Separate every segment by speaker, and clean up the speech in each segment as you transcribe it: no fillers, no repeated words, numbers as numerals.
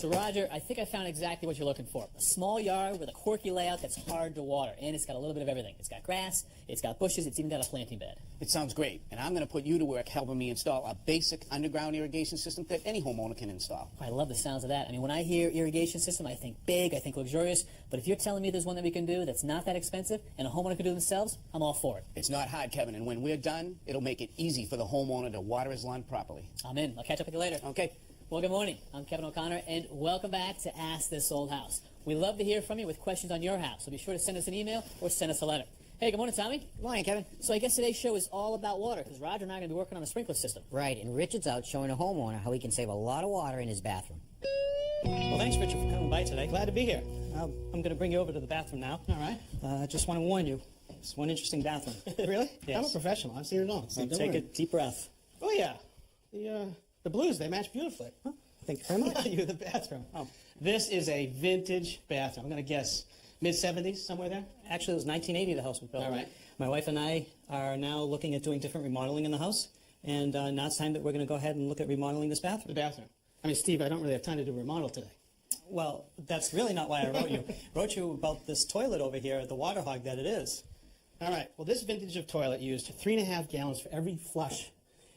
Speaker 1: So Roger, I think I found exactly what you're looking for. A small yard with a quirky layout that's hard to water, and it's got a little bit of everything. It's got grass, it's got bushes, it's even got a planting bed.
Speaker 2: It sounds great, and I'm going to put you to work helping me install a basic underground irrigation system that any homeowner can install.
Speaker 1: I love the sounds of that. I mean, when I hear irrigation system, I think big, I think luxurious, but if you're telling me there's one that we can do that's not that expensive and a homeowner can do themselves, I'm all for it.
Speaker 2: It's not hard, Kevin, and when we're done, it'll make it easy for the homeowner to water his lawn properly.
Speaker 1: I'm in. I'll catch up with you later.
Speaker 2: Okay.
Speaker 1: Well, good morning. I'm Kevin O'Connor, and welcome back to Ask This Old House. We love to hear from you with questions on your house, so be sure to send us an email or send us a letter. Hey, good morning, Tommy.
Speaker 3: Good morning, Kevin.
Speaker 1: So I guess today's show is all about water, because Roger and I are going to be working on a sprinkler system.
Speaker 3: Right, and Richard's out showing a homeowner how he can save a lot of water in his bathroom.
Speaker 4: Well, thanks, Richard, for coming by today. Glad to be here. I'm going to bring you over to the bathroom now.
Speaker 5: All right.
Speaker 4: I just want to warn you, it's one interesting bathroom.
Speaker 5: Really?
Speaker 4: Yes.
Speaker 5: I'm a professional. I've seen it all. So
Speaker 4: Now
Speaker 5: don't
Speaker 4: take
Speaker 5: worry.
Speaker 4: a deep breath.
Speaker 5: Oh, yeah. The blues, they match beautifully.
Speaker 4: Huh? Thank you very much.
Speaker 5: You're the bathroom.
Speaker 4: Oh.
Speaker 5: This is a vintage bathroom. I'm going to guess mid-70s, somewhere there?
Speaker 4: Actually, it was 1980 the house was built.
Speaker 5: All right.
Speaker 4: My wife and I are now looking at doing different remodeling in the house, and now it's time that we're going to go ahead and look at remodeling this
Speaker 5: The
Speaker 4: bathroom.
Speaker 5: bathroom. I mean, Steve, I don't really have time to do a remodel today.
Speaker 4: Well, that's really not why I wrote you. Wrote you about this toilet over here, the water hog that it is.
Speaker 5: All right. Well, this vintage of toilet used 3.5 gallons for every flush.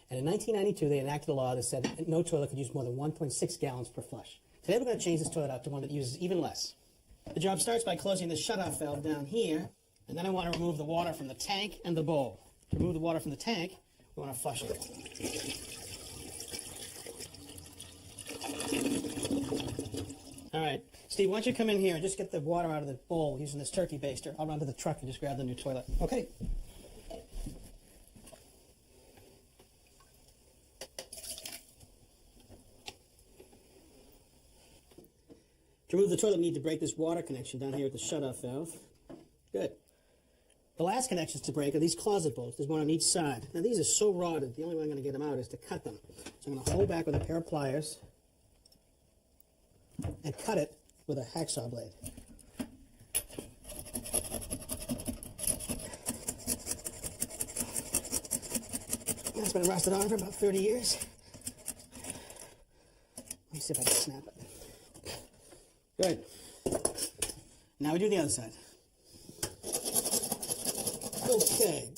Speaker 5: And in 1992, they enacted a law that said that no toilet could use more than 1.6 gallons per flush. Today, we're going to change this toilet out to one that uses even less. The job starts by closing the shutoff valve down here, and then I want to remove the water from the tank and the bowl. To remove the water from the tank, we want to flush it. All right. Steve, why don't you come in here and just get the water out of the bowl using this turkey baster. I'll run to the truck and just grab the new toilet.
Speaker 4: Okay.
Speaker 5: To remove the toilet, we need to break this water connection down here at the shutoff valve. Good. The last connections to break are these closet bolts. There's one on each side. Now, these are so rotted, the only way I'm going to get them out is to cut them. So I'm going to hold back with a pair of pliers and cut it with a hacksaw blade. That's been rusted on for about 30 years. Let me see if I can snap it. Good. Now we do the other side. Okay.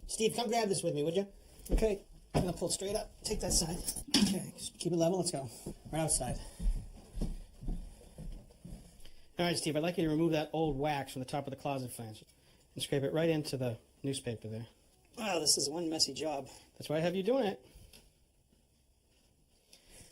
Speaker 5: Steve, come grab this with me, would you? Okay. I'm going to pull straight up. Take that side. Okay. Just keep it level. Let's go. Right outside. All right, Steve, I'd like you to remove that old wax from the top of the closet flange and scrape it right into the newspaper there.
Speaker 4: Wow, this is one messy job.
Speaker 5: That's why I have you doing it.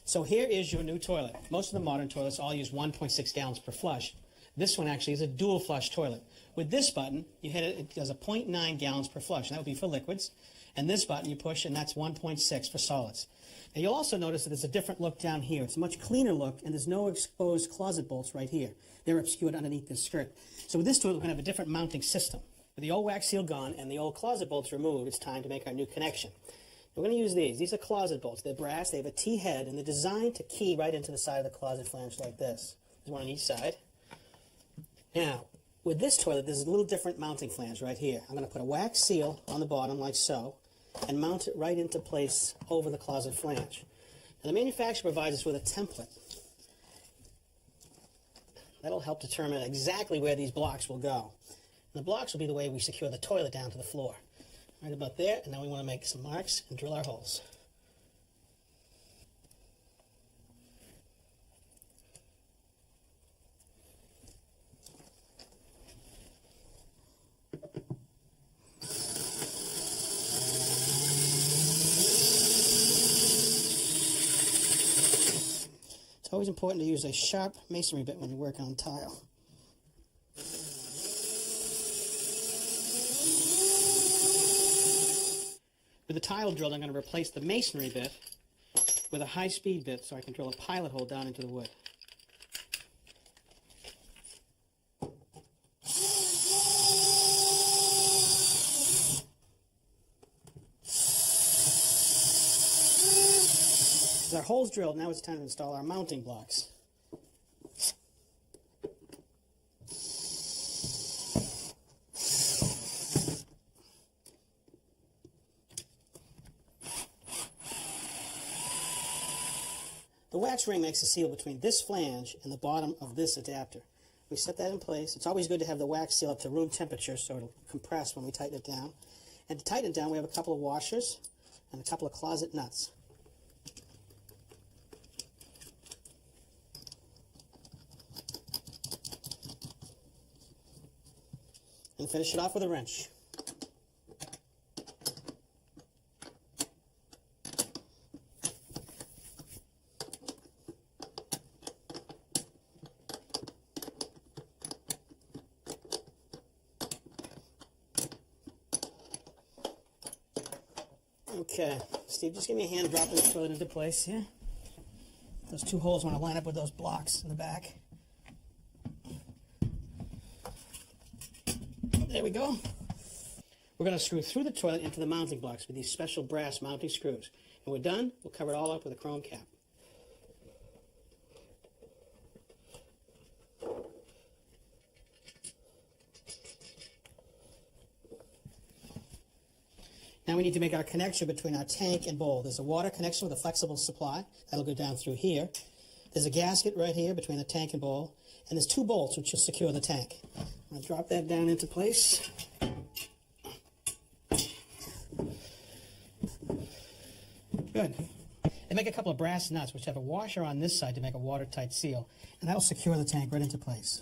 Speaker 5: So here is your new toilet. Most of the modern toilets all use 1.6 gallons per flush. This one actually is a dual flush toilet. With this button, you hit it, it does a 0.9 gallons per flush. That would be for liquids. And this button you push, and that's 1.6 for solids. Now you'll also notice that there's a different look down here. It's a much cleaner look, and there's no exposed closet bolts right here. They're obscured underneath this skirt. So with this toilet, we're going to have a different mounting system. With the old wax seal gone and the old closet bolts removed, it's time to make our new connection. We're going to use these. These are closet bolts. They're brass. They have a T-head, and they're designed to key right into the side of the closet flange like this. There's one on each side. Now, with this toilet, there's a little different mounting flange right here. I'm going to put a wax seal on the bottom like so and mount it right into place over the closet flange. Now, the manufacturer provides us with a template. That'll help determine exactly where these blocks will go. And the blocks will be the way we secure the toilet down to the floor. Right about there, and now we want to make some marks and drill our holes. It's always important to use a sharp masonry bit when you work on tile. With the tile drill, I'm going to replace the masonry bit with a high-speed bit so I can drill a pilot hole down into the wood. With our holes drilled, now it's time to install our mounting blocks. The wax ring makes a seal between this flange and the bottom of this adapter. We set that in place. It's always good to have the wax seal up to room temperature so it'll compress when we tighten it down. And to tighten it down, we have a couple of washers and a couple of closet nuts. And finish it off with a wrench. Okay, Steve, just give me a hand dropping the toilet into place here. Those two holes want to line up with those blocks in the back. There we go. We're going to screw through the toilet into the mounting blocks with these special brass mounting screws. When we're done, we'll cover it all up with a chrome cap. Now we need to make our connection between our tank and bowl. There's a water connection with a flexible supply. That'll go down through here. There's a gasket right here between the tank and bowl. And there's two bolts which will secure the tank. I'll drop that down into place. Good. And make a couple of brass nuts which have a washer on this side to make a watertight seal. And that'll secure the tank right into place.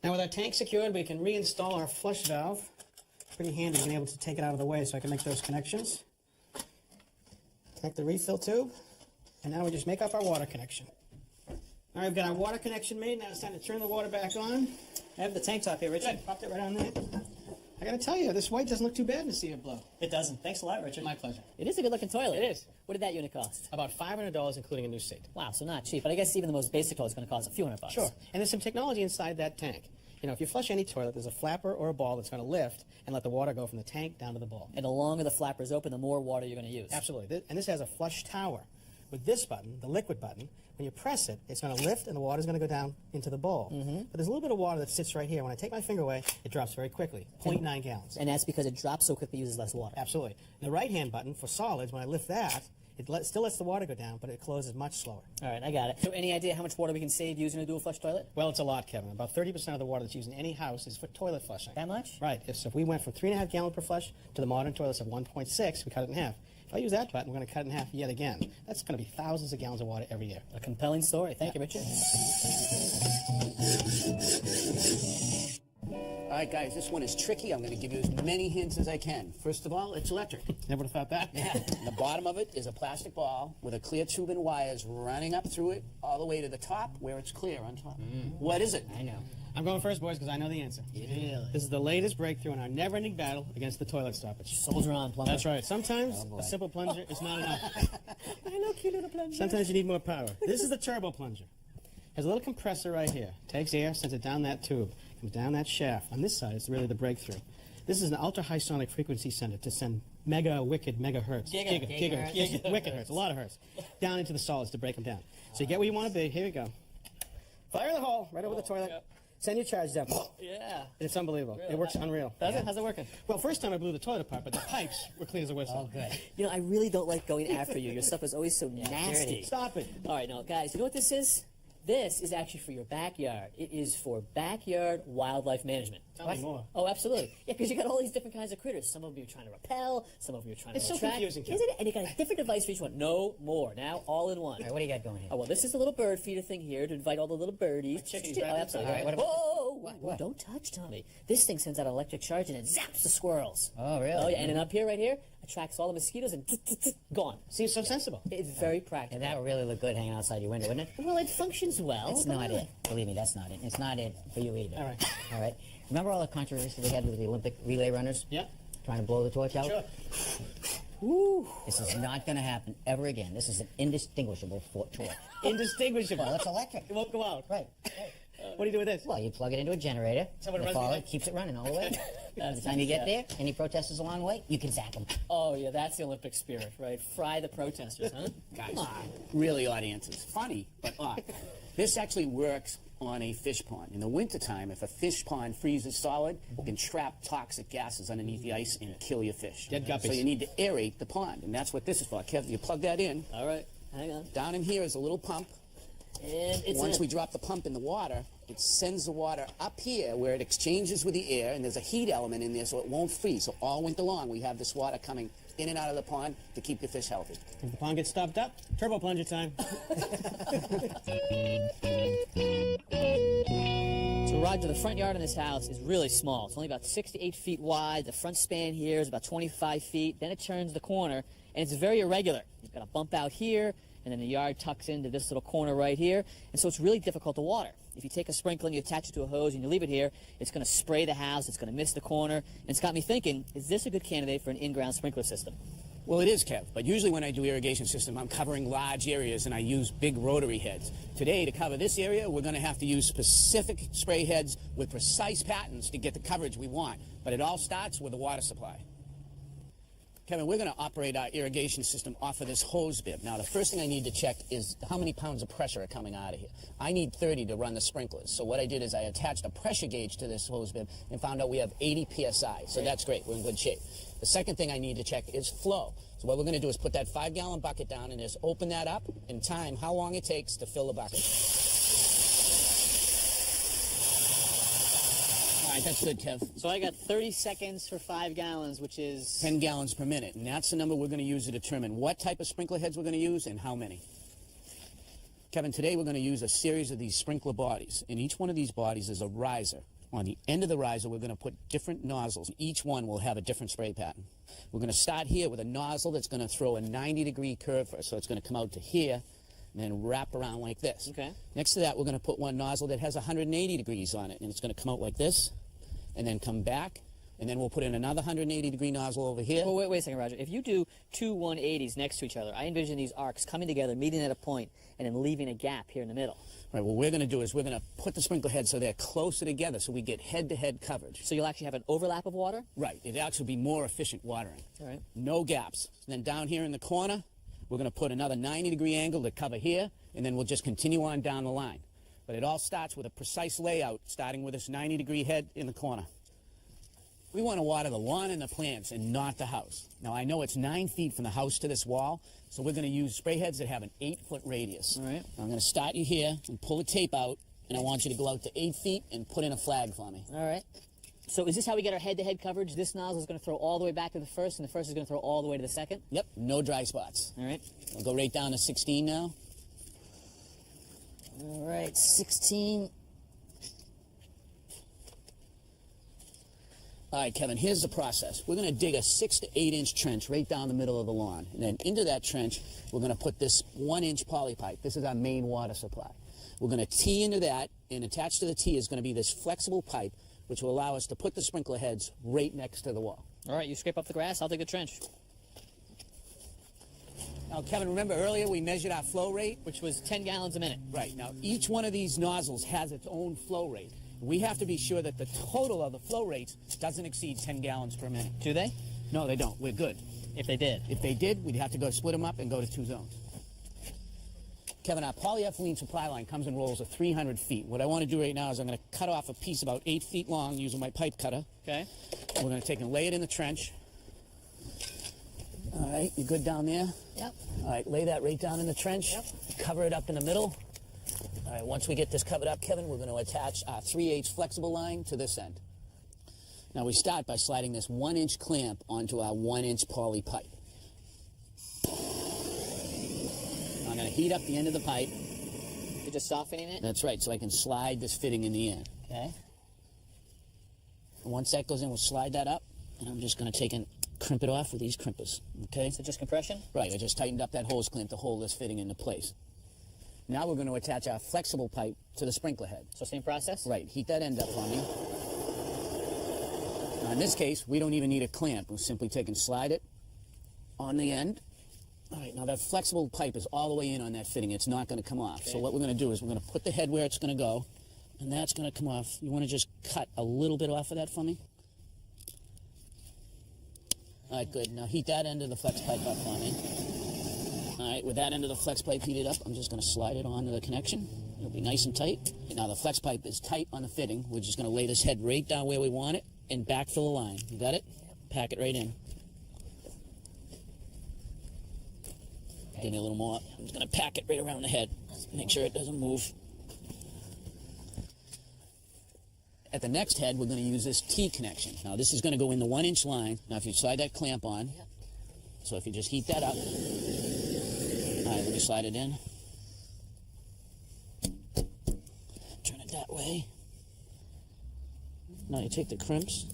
Speaker 5: Now with our tank secured, we can reinstall our flush valve. Pretty handy being able to take it out of the way so I can make those connections. Connect the refill tube, and now we just make up our water connection. All right, we've got our water connection made. Now it's time to turn the water back on.
Speaker 4: I have the tank top here, Richard.
Speaker 5: Good, popped it right on there. I gotta tell you, this white doesn't look too bad in the sea of blue.
Speaker 4: It doesn't. Thanks a lot, Richard.
Speaker 5: My pleasure.
Speaker 1: It is a good-looking toilet.
Speaker 5: It is.
Speaker 1: What did that unit cost?
Speaker 5: About $500, including a new seat.
Speaker 1: Wow, so not cheap. But I guess even the most basic toilet is going to cost a few $100.
Speaker 5: Sure. And there's some technology inside that tank. You know, if you flush any toilet, there's a flapper or a ball that's going to lift and let the water go from the tank down to the bowl.
Speaker 1: And the longer the flapper is open, the more water you're going to use.
Speaker 5: Absolutely. And this has a flush tower. With this button, the liquid button, when you press it, it's going to lift and the water's going to go down into the bowl. But there's a little bit of water that sits right here. When I take my finger away, it drops very quickly, 0.9 gallons.
Speaker 1: And that's because it drops so quickly, it uses less water.
Speaker 5: Absolutely. The right-hand button for solids, when I lift that, it still lets the water go down, but it closes much slower.
Speaker 1: All right, I got it. So any idea how much water we can save using a dual flush toilet?
Speaker 5: Well, it's a lot, Kevin. About 30% of the water that's used in any house is for toilet flushing.
Speaker 1: That much?
Speaker 5: Right. So if we went from 3.5 gallons per flush to the modern toilets of 1.6, we cut it in half. If I use that button, we're going to cut it in half yet again. That's going to be thousands of gallons of water every year.
Speaker 1: A compelling story. Thank you, Richard.
Speaker 2: All right, guys, this one is tricky. I'm going to give you as many hints as I can. First of all, it's electric.
Speaker 5: Never would have thought that.
Speaker 2: Yeah. The bottom of it is a plastic ball with a clear tube and wires running up through it all the way to the top where it's clear on top. What is it?
Speaker 1: I know.
Speaker 5: I'm going first, boys, because I know the answer.
Speaker 1: Really?
Speaker 5: This is the latest breakthrough in our never-ending battle against the toilet stoppage.
Speaker 1: Soldier on, plumber.
Speaker 5: That's right. Sometimes a simple plunger is not enough.
Speaker 1: I know, cute little plunger.
Speaker 5: Sometimes you need more power. This is the turbo plunger. Has a little compressor right here. Takes air, sends it down that tube, comes down that shaft. On this side, it's really the breakthrough. This is an ultra-high sonic frequency sender to send wicked megahertz.
Speaker 1: Gigahertz.
Speaker 5: Wicked hertz, a lot of hertz. Down into the solids to break them down. So you get where you want to be. Here we go. Fire in the hole, right over the toilet.
Speaker 1: Yep.
Speaker 5: Send your charge down.
Speaker 1: Yeah.
Speaker 5: It's unbelievable. It works unreal.
Speaker 1: Does it? How's it working?
Speaker 5: Well, first time I blew the toilet apart, but the pipes were clean as a whistle.
Speaker 1: Oh, good. You know, I really don't like going after you. Your stuff is always so nasty. dirty.
Speaker 5: Stop it.
Speaker 1: All right, now, guys, you know what this is? This is actually for your backyard. It is for backyard wildlife management.
Speaker 5: Tell me more.
Speaker 1: Oh, absolutely. Yeah, because you got all these different kinds of critters. Some of them you're trying to repel. Some of them you're trying
Speaker 5: It's
Speaker 1: to
Speaker 5: so
Speaker 1: attract.
Speaker 5: confusing, Kim.
Speaker 1: Isn't it? And you got a different device for each one. No more. Now, all in one.
Speaker 3: All right, what do you got going here?
Speaker 1: Oh, well, this is a little bird feeder thing here to invite all the little birdies.
Speaker 5: chickies,
Speaker 1: Oh,
Speaker 5: right?
Speaker 1: absolutely.
Speaker 3: All right, what about-
Speaker 1: Whoa, don't touch, Tommy. This thing sends out an electric charge and it zaps the squirrels.
Speaker 3: Oh, really?
Speaker 1: Oh, yeah, and then up here, right here, attracts all the mosquitoes and gone.
Speaker 5: Seems so sensible.
Speaker 1: It's very practical.
Speaker 3: And that would really look good hanging outside your window, wouldn't it?
Speaker 1: Well, it functions well.
Speaker 3: That's not it. Believe me, that's not it. It's not it for you either.
Speaker 5: All right.
Speaker 3: All right. Remember all the controversy we had with the Olympic relay runners?
Speaker 5: Yeah.
Speaker 3: Trying to blow the torch out?
Speaker 5: Sure.
Speaker 3: Woo. This is not going to happen ever again. This is an indistinguishable torch.
Speaker 5: Indistinguishable.
Speaker 3: Well, it's electric.
Speaker 5: It won't go out.
Speaker 3: Right.
Speaker 5: What do you do with this?
Speaker 3: Well, you plug it into a generator.
Speaker 5: Someone
Speaker 3: the
Speaker 5: runs
Speaker 3: follower
Speaker 5: behind-
Speaker 3: keeps it running all the way. By the time you get there, any protesters along the way, you can zap them.
Speaker 1: Oh, yeah, that's the Olympic spirit, right? Fry the protesters, huh?
Speaker 2: Guys, really odd answers. Funny, but odd. This actually works on a fish pond. In the wintertime, if a fish pond freezes solid, it can trap toxic gases underneath the ice and kill your fish.
Speaker 5: Dead guppies.
Speaker 2: So you need to aerate the pond, and that's what this is for. Kev, you plug that in.
Speaker 1: All right, hang on.
Speaker 2: Down in here is a little pump.
Speaker 1: And it's
Speaker 2: Once
Speaker 1: in.
Speaker 2: we drop the pump in the water, it sends the water up here where it exchanges with the air, and there's a heat element in there so it won't freeze. So all winter long, we have this water coming in and out of the pond to keep the fish healthy.
Speaker 5: If the pond gets stopped up, turbo plunger time.
Speaker 1: So, Roger, the front yard in this house is really small. It's only about 6 to 8 feet wide. The front span here is about 25 feet. Then it turns the corner, and it's very irregular. You've got a bump out here, and then the yard tucks into this little corner right here. And so it's really difficult to water. If you take a sprinkler and you attach it to a hose and you leave it here, it's going to spray the house, it's going to miss the corner. And it's got me thinking, is this a good candidate for an in-ground sprinkler system?
Speaker 2: Well, it is, Kev, but usually when I do irrigation system, I'm covering large areas and I use big rotary heads. Today, to cover this area, we're going to have to use specific spray heads with precise patterns to get the coverage we want. But it all starts with the water supply. Kevin, we're going to operate our irrigation system off of this hose bib. Now, the first thing I need to check is how many pounds of pressure are coming out of here. I need 30 to run the sprinklers. So what I did is I attached a pressure gauge to this hose bib and found out we have 80 PSI. So that's great. We're in good shape. The second thing I need to check is flow. So what we're going to do is put that 5-gallon bucket down and just open that up and time how long it takes to fill the bucket. All right, that's good, Kev.
Speaker 1: So I got 30 seconds for 5 gallons, which is...
Speaker 2: 10 gallons per minute, and that's the number we're going to use to determine what type of sprinkler heads we're going to use and how many. Kevin, today we're going to use a series of these sprinkler bodies, and each one of these bodies is a riser. On the end of the riser, we're going to put different nozzles. Each one will have a different spray pattern. We're going to start here with a nozzle that's going to throw a 90-degree curve first, so it's going to come out to here and then wrap around like this.
Speaker 1: Okay.
Speaker 2: Next to that, we're going to put one nozzle that has 180 degrees on it, and it's going to come out like this and then come back, and then we'll put in another 180-degree nozzle over here.
Speaker 1: Well, wait a second, Roger. If you do two 180s next to each other, I envision these arcs coming together, meeting at a point, and then leaving a gap here in the middle.
Speaker 2: Right, what we're going to do is we're going to put the sprinkler heads so they're closer together so we get head-to-head coverage.
Speaker 1: So you'll actually have an overlap of water?
Speaker 2: Right, it'll actually be more efficient watering.
Speaker 1: All right.
Speaker 2: No gaps. Then down here in the corner, we're going to put another 90-degree angle to cover here, and then we'll just continue on down the line. But it all starts with a precise layout, starting with this 90-degree head in the corner. We want to water the lawn and the plants and not the house. Now, I know it's 9 feet from the house to this wall, so we're going to use spray heads that have an 8-foot radius.
Speaker 1: All right.
Speaker 2: I'm going to start you here and pull the tape out, and I want you to go out to 8 feet and put in a flag for me.
Speaker 1: All right. So is this how we get our head-to-head coverage? This nozzle is going to throw all the way back to the first, and the first is going to throw all the way to the second?
Speaker 2: Yep, no dry spots.
Speaker 1: All right.
Speaker 2: I'll go right down to 16 now.
Speaker 1: All right, 16.
Speaker 2: All right, Kevin, here's the process. We're going to dig a 6 to 8 inch trench right down the middle of the lawn. And then into that trench, we're going to put this 1 inch poly pipe. This is our main water supply. We're going to tee into that, and attached to the tee is going to be this flexible pipe, which will allow us to put the sprinkler heads right next to the wall.
Speaker 1: All right, you scrape up the grass, I'll dig the trench.
Speaker 2: Now, Kevin, remember earlier we measured our flow rate?
Speaker 1: Which was 10 gallons a minute.
Speaker 2: Right. Now, each one of these nozzles has its own flow rate. We have to be sure that the total of the flow rates doesn't exceed 10 gallons per minute.
Speaker 1: Do they?
Speaker 2: No, they don't. We're good.
Speaker 1: If they did.
Speaker 2: If they did, we'd have to go split them up and go to 2 zones. Kevin, our polyethylene supply line comes in rolls of 300 feet. What I want to do right now is I'm going to cut off a piece about 8 feet long using my pipe cutter.
Speaker 1: Okay.
Speaker 2: We're going to take and lay it in the trench. All right, you good down there?
Speaker 1: Yep.
Speaker 2: All right, lay that right down in the trench.
Speaker 1: Yep.
Speaker 2: Cover it up in the middle. All right, once we get this covered up, Kevin, we're going to attach our 3/8 flexible line to this end. Now we start by sliding this 1 inch clamp onto our 1 inch poly pipe. I'm going to heat up the end of the pipe.
Speaker 1: You're just softening it?
Speaker 2: That's right, so I can slide this fitting in the end.
Speaker 1: Okay.
Speaker 2: And once that goes in, we'll slide that up, and I'm just going to take and crimp it off with these crimpers, okay?
Speaker 1: So just compression?
Speaker 2: Right, I just tightened up that hose clamp to hold this fitting into place. Now we're going to attach our flexible pipe to the sprinkler head.
Speaker 1: So same process?
Speaker 2: Right, heat that end up for me. Now in this case, we don't even need a clamp. We'll simply take and slide it on the end. All right, now that flexible pipe is all the way in on that fitting. It's not going to come off. So what we're going to do is we're going to put the head where it's going to go, And that's going to come off. You want to just cut a little bit off of that for me? All right, good. Now heat that end of the flex pipe up for me. All right, with that end of the flex pipe heated up, I'm just going to slide it onto the connection. It'll be nice and tight. Now the flex pipe is tight on the fitting. We're just going to lay this head right down where we want it and backfill the line. You got it? Pack it right in. Give me a little more. I'm just going to pack it right around the head. Make sure it doesn't move. At the next head, we're going to use this T connection. Now this is going to go in the 1-inch line. Now if you slide that clamp on, so if you just heat that up. All right, let me slide it in. Turn it that way. Now you take the crimps.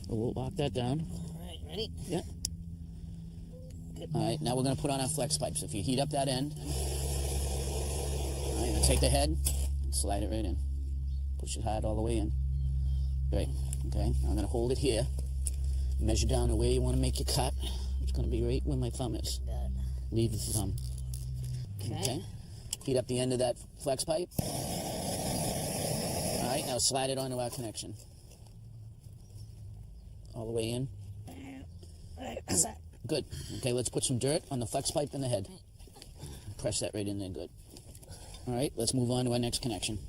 Speaker 2: We'll lock that down.
Speaker 1: All right, ready?
Speaker 2: Yeah. All right, now we're going to put on our flex pipe. So if you heat up that end, all right, now take the head and slide it right in. Push it hard all the way in. Great. Okay, now I'm going to hold it here. Measure down to where you want to make your cut. It's going to be right where my thumb is. Leave the thumb. Okay. Heat up the end of that flex pipe. All right, now slide it onto our connection. All the way in. Good. Okay, let's put some dirt on the flex pipe and the head. Press that right in there, good. All right, let's move on to our next connection.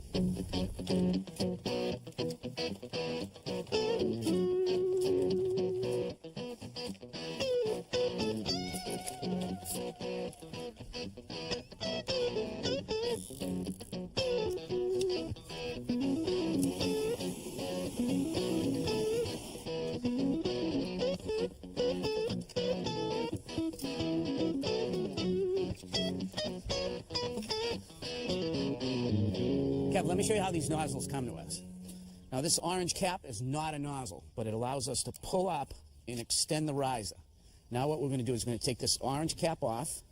Speaker 2: Kev, let me show you how these nozzles come to us. Now this orange cap is not a nozzle, but it allows us to pull up and extend the riser. Now what we're going to do is we're going to take this orange cap off,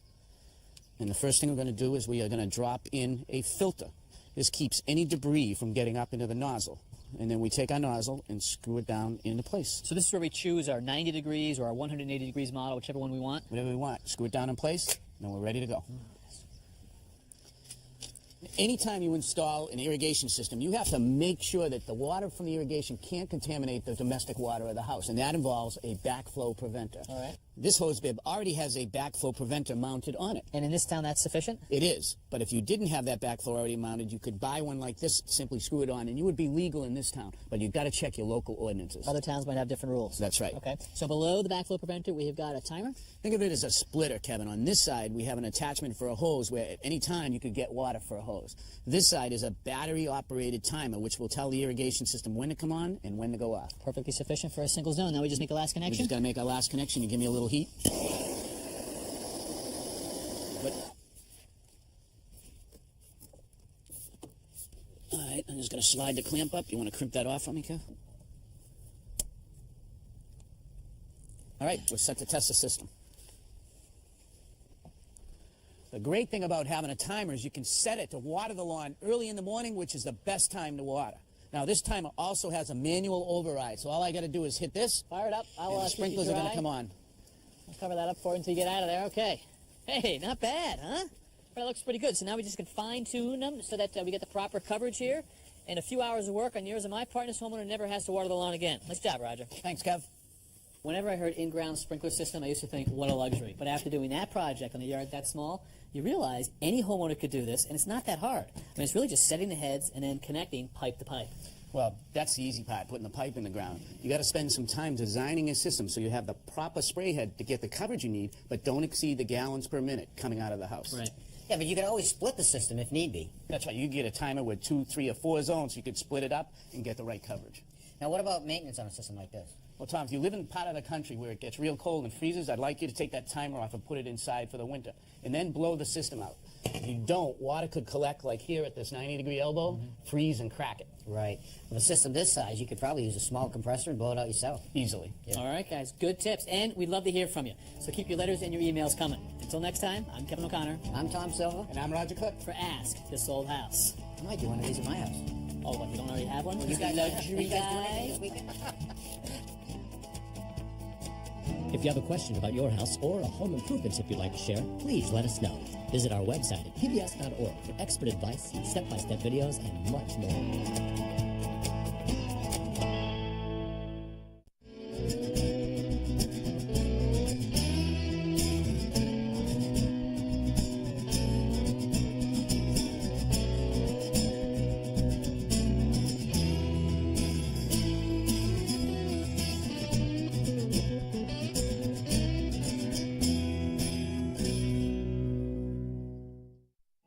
Speaker 2: and the first thing we're going to do is we are going to drop in a filter. This keeps any debris from getting up into the nozzle. And then we take our nozzle and screw it down into place.
Speaker 1: So this is where we choose our 90 degrees or our 180 degrees model, whichever one we want.
Speaker 2: Whatever we want. Screw it down in place, and then we're ready to go. Anytime you install an irrigation system, you have to make sure that the water from the irrigation can't contaminate the domestic water of the house, and that involves a backflow preventer.
Speaker 1: All right.
Speaker 2: This hose bib already has a backflow preventer mounted on it.
Speaker 1: And in this town, that's sufficient?
Speaker 2: It is, but if you didn't have that backflow already mounted, you could buy one like this, simply screw it on, and you would be legal in this town, but you've got to check your local ordinances.
Speaker 1: Other towns might have different rules.
Speaker 2: That's right.
Speaker 1: Okay. So below the backflow preventer, we have got a timer.
Speaker 2: Think of it as a splitter, Kevin. On this side, we have an attachment for a hose where at any time you could get water for a hose. This side is a battery-operated timer, which will tell the irrigation system when to come on and when to go off.
Speaker 1: Perfectly sufficient for a single zone. Now we just make a last
Speaker 2: We're
Speaker 1: connection.
Speaker 2: just going to make our last connection. You give me a little heat. Good. All right, I'm just going to slide the clamp up. You want to crimp that off for me, Kev? All right, we're set to test the system. The great thing about having a timer is you can set it to water the lawn early in the morning, which is the best time to water. Now, this timer also has a manual override, so all I got to do is hit this.
Speaker 1: Fire it up.
Speaker 2: And the sprinklers are going to come on.
Speaker 1: I'll cover that up for you until you get out of there. Okay. Hey, not bad, huh? That looks pretty good. So now we just can fine-tune them so that we get the proper coverage here. And a few hours of work on yours and my part, this homeowner never has to water the lawn again. Nice job, Roger.
Speaker 2: Thanks, Kev.
Speaker 1: Whenever I heard in-ground sprinkler system, I used to think, what a luxury. But after doing that project on a yard that small, you realize any homeowner could do this, and it's not that hard. I mean, it's really just setting the heads and then connecting pipe to pipe.
Speaker 2: Well, that's the easy part, putting the pipe in the ground. You got to spend some time designing a system so you have the proper spray head to get the coverage you need, but don't exceed the gallons per minute coming out of the house.
Speaker 1: Right.
Speaker 3: Yeah, but you can always split the system if need be.
Speaker 2: That's right. You get a timer with 2, 3, or 4 zones, so you could split it up and get the right coverage.
Speaker 3: Now, what about maintenance on a system like this?
Speaker 2: Well, Tom, if you live in part of the country where it gets real cold and freezes, I'd like you to take that timer off and put it inside for the winter, and then blow the system out. If you don't, water could collect like here at this 90-degree elbow, freeze and crack it.
Speaker 3: Right. With a system this size, you could probably use a small compressor and blow it out yourself.
Speaker 2: Easily.
Speaker 3: Yeah.
Speaker 1: All right, guys, good tips. And we'd love to hear from you. So keep your letters and your emails coming. Until next time, I'm Kevin O'Connor
Speaker 3: I'm Tom Silva.
Speaker 2: And I'm Roger Cook.
Speaker 1: for Ask This Old House.
Speaker 3: I might do one of these at my house.
Speaker 1: Oh, what, you don't already have one?
Speaker 3: You guys,
Speaker 1: luxury
Speaker 3: you guys doing anything
Speaker 1: guy?
Speaker 3: this weekend?
Speaker 6: If you have a question about your house or a home improvement tip you'd like to share, please let us know. Visit our website at pbs.org for expert advice, step-by-step videos, and much more.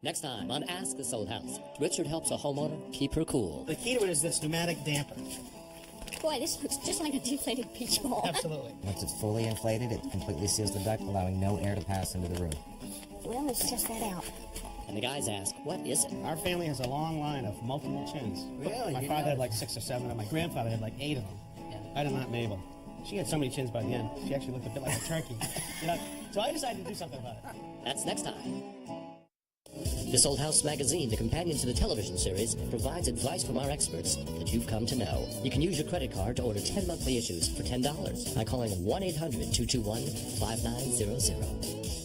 Speaker 6: Next time on Ask This Old House, Richard helps a homeowner keep her cool.
Speaker 5: The key to it is this pneumatic damper.
Speaker 7: Boy, this looks just like a deflated beach ball.
Speaker 5: Absolutely.
Speaker 8: Once it's fully inflated, it completely seals the duct, allowing no air to pass into the room.
Speaker 7: Well, let's test that out.
Speaker 6: And the guys ask, what is it?
Speaker 5: Our family has a long line of multiple chins.
Speaker 3: Really?
Speaker 5: My father had like 6 or 7, and my grandfather had like 8 of them. I did not Mabel. She had so many chins by the end. She actually looked a bit like a turkey. So I decided to do something about it.
Speaker 6: That's next time. This Old House magazine, the companion to the television series, provides advice from our experts that you've come to know. You can use your credit card to order 10 monthly issues for $10 by calling 1-800-221-5900.